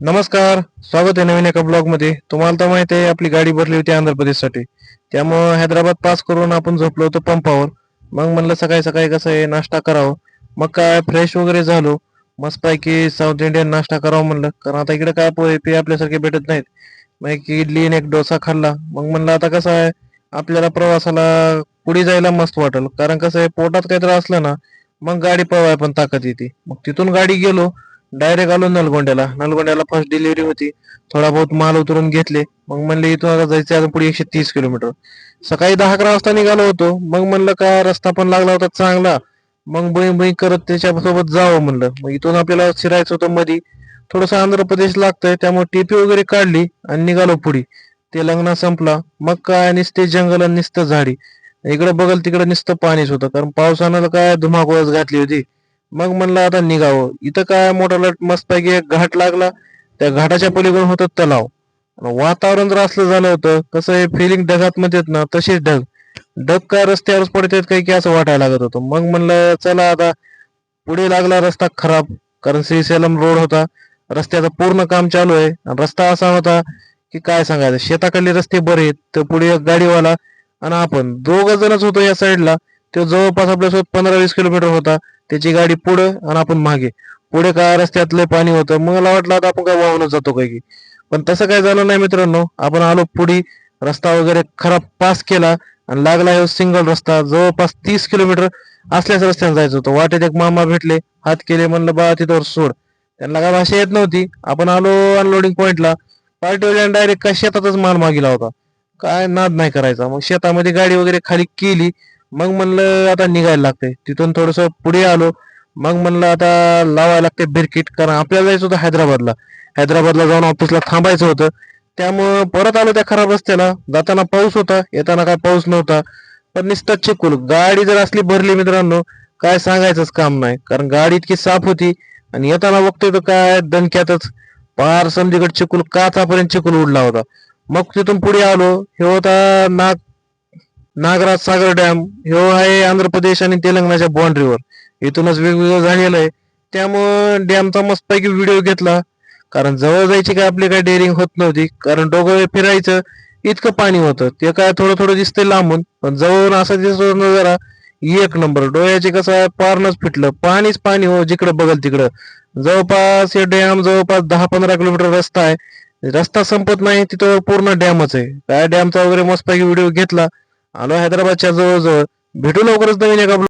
नमस्कार. स्वागत आहे नवीन एका ब्लॉग मध्ये. तुम्हाला तर माहिती आहे आपली गाडी भरली होती आंध्र प्रदेशसाठी. त्यामुळं हैदराबाद पास करून आपण झोपलो होतो पंपावर. मग म्हणलं सकाळी सकाळी कसं आहे नाश्ता करावं. मग काय फ्रेश वगैरे झालो. मस्तपैकी साऊथ इंडियन नाश्ता करावं म्हणलं, कारण आता इकडे काय पोहे पे आपल्यासारखे भेटत नाहीत. मग एक इडली आणि एक डोसा खाल्ला. मग म्हणलं आता कसं आहे आपल्याला प्रवासाला पुढे जायला मस्त वाटेल, कारण कसं आहे पोटात काहीतरी असलं ना मग गाडी पळवाय पण ताकद येते. मग तिथून गाडी गेलो, डायरेक्ट आलो नलगोंड्याला. नलगोंड्याला फर्स्ट डिलिव्हरी होती. थोडा बहुत माल उतरून घेतले. मग म्हणले इथून आता जायचं अजून पुढे 130 किलोमीटर. सकाळी 10-11 वाजता निघालो होतो. मग म्हणलं काय रस्ता पण लागला होता चांगला. मग बई बई करत त्याच्यासोबत जावं म्हणलं. मग इथून आपल्याला शिरायचं होतं मध्ये. थोडंसं आंध्र प्रदेश लागतंय त्यामुळे टीपी वगैरे काढली आणि निघालो पुढे. तेलंगणा संपला. मग काय नुसते जंगल आणि नुसतं झाडी. इकडे बघल तिकडे नुसतं पाणीच होतं, कारण पावसानं काय धुमाकूळच घातली होती. मग म्हणलं आता निघावं. इथं काय मोठा मस्तपैकी एक घाट लागला. त्या घाटाच्या पलीकडून होतं तलाव. वातावरण जर असलं झालं होतं, कसं आहे फिलिंग ढगात म्हणतात ना तसेच ढग. ढग काय रस्त्यावरच पडतात काही की असं वाटायला लागत होतं. मग म्हणलं चला आता. पुढे लागला रस्ता खराब, कारण श्रीशैलम रोड होता. रस्त्याचं पूर्ण काम चालू आहे. आणि रस्ता असा होता की काय सांगायचं, शेताकडले रस्ते बरे आहेत, तर पुढे एक गाडीवाला आणि आपण दोघं जणच होतो या साईडला. तो जवळपास आपल्यासोबत 15-20 किलोमीटर होता. त्याची गाडी पुढं आणि आपण मागे. पुढे काय रस्त्यात लय पाणी होतं. मग मला वाटलं आता आपण काय वाहूनच जातो काय की. पण तसं काय झालं नाही मित्रांनो. आपण आलो पुढे, रस्ता वगैरे खराब पास केला आणि लागला ह्यो सिंगल रस्ता. जवळपास 30 किलोमीटर असल्याच रस्त्याने जायचं होतं. वाटेत एक मामा भेटले, हात केले, म्हणलं बा तिथवर सोड. त्यांना काय भाषा येत नव्हती. आपण आलो अनलोडिंग पॉइंटला. पार्टीवाल्याने डायरेक्ट काय शेतातच माल मागिला होता. काय नाद नाही करायचा. मग शेतामध्ये गाडी वगैरे खाली केली. मग म्हणलं आता निघायला लागतंय. तिथून थोडस पुढे आलो. मग म्हणलं आता लावायला लागते बिरकीट, कारण आपल्याला जायचं होतं हैदराबादला. हैदराबादला जाऊन ऑफिसला थांबायचं होतं. त्यामुळं परत आलो त्या खराब रस्त्याला. जाताना पाऊस होता, येताना काय पाऊस नव्हता. पण नुसतं चिखल. गाडी जर असली भरली मित्रांनो, काय सांगायचंच काम नाही, कारण गाडी इतकी साफ होती. आणि येताना बघतोय तर काय दणक्यातच पार समजीकडे चिखल, काचापर्यंत चिखल उडला होता. मग तिथून पुढे आलो. हे होता नागराज सागर डॅम. ह्यो आहे आंध्र प्रदेश आणि तेलंगणाच्या बाँड्रीवर. इथूनच वेगवेगळं झालेलं आहे. त्यामुळं डॅमचा मस्तपैकी व्हिडिओ घेतला. कारण जवळ जायची काय आपली काय डेअरिंग होत नव्हती, कारण डोंगर फिरायचं इतकं पाणी होतं. ते काय थोडं थोडं दिसतंय लांबून, पण जवळून असं दिसत होतं जरा एक नंबर. डोळ्याचे कसं आहे पारणच फिटलं. पाणीच पाणी हो जिकडं बघल तिकडं. जवळपास हे डॅम जवळपास 10-15 किलोमीटर रस्ता आहे. रस्ता संपत नाही तिथं पूर्ण डॅमच आहे. काय डॅमचा वगैरे मस्तपैकी व्हिडिओ घेतला. आलो हैदराबादच्या जवळ जवळ. भेटू लवकरच नवीन एका